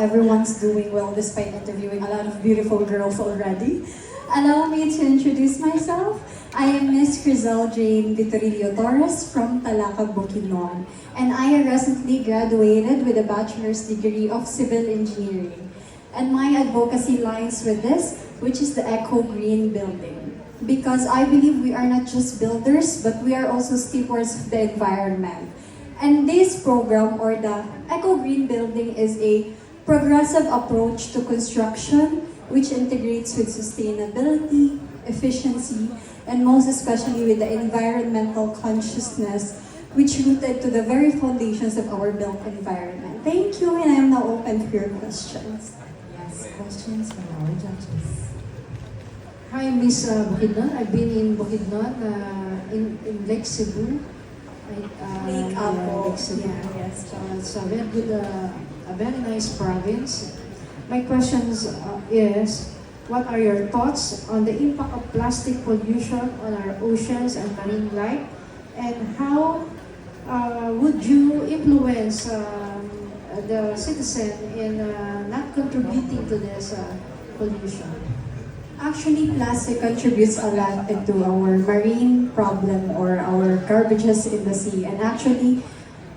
everyone's doing well despite interviewing a lot of beautiful girls already. Allow me to introduce myself. I am Miss Crizelle Jane Vitorillo Torres from Talacag, Bukidnon, and I recently graduated with a bachelor's degree of civil engineering. And my advocacy lies with this, which is the Eco Green Building. Because I believe we are not just builders, but we are also stewards of the environment. And this program, or the Eco Green Building, is a progressive approach to construction which integrates with sustainability, efficiency, and most especially with the environmental consciousness which rooted to the very foundations of our built environment. Thank you, and I am now open for your questions. Yes, questions from our judges. Hi, Miss Bukidnon. I've been in Bukidnon, in Lake Cebu. Lake Apo. Lake Cebu. Yeah, yes. It's a very good, a very nice province. My questions is, what are your thoughts on the impact of plastic pollution on our oceans and marine life? And how would you influence the citizen in not contributing to this pollution? Actually, plastic contributes a lot into our marine problem or our garbages in the sea. And actually,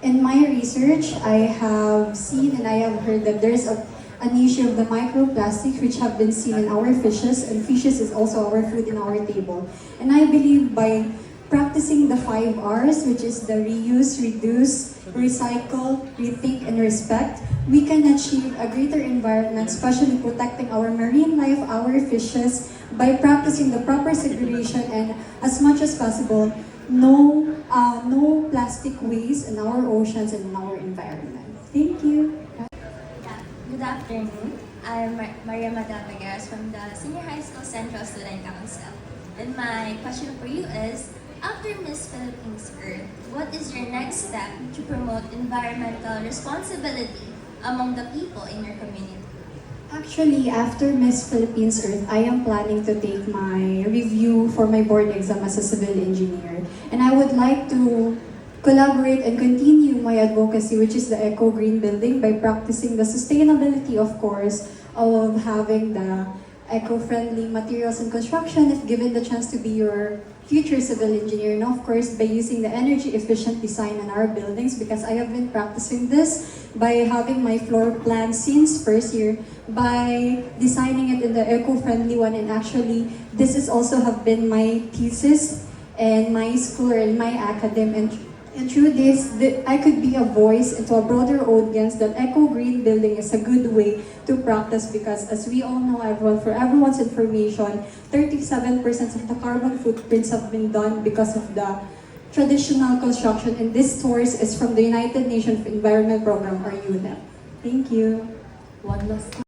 in my research, I have seen and I have heard that there's an issue of the microplastics which have been seen in our fishes, and fishes is also our food in our table. And I believe by practicing the 5 R's, which is the reuse, reduce, recycle, rethink, and respect, we can achieve a greater environment, especially protecting our marine life, our fishes, by practicing the proper segregation and, as much as possible, no plastic waste in our oceans and in our environment. Thank you. Good afternoon. I'm Maria Madavagas from the Senior High School Central Student Council. And my question for you is, after Miss Philippines Earth, what is your next step to promote environmental responsibility among the people in your community? Actually, after Miss Philippines Earth, I am planning to take my review for my board exam as a civil engineer. And I would like to collaborate and continue my advocacy, which is the Eco Green Building, by practicing the sustainability, of course, of having the eco-friendly materials in construction if given the chance to be your future civil engineer. And of course, by using the energy-efficient design in our buildings, because I have been practicing this by having my floor plan since first year, by designing it in the eco-friendly one. And actually, this is also have been my thesis in my school or in my academy. And through this, I could be a voice into a broader audience that Eco Green Building is a good way to practice, because as we all know, for everyone's information, 37% of the carbon footprints have been done because of the traditional construction, and this source is from the United Nations Environment Program, or UNEP. Thank you. One last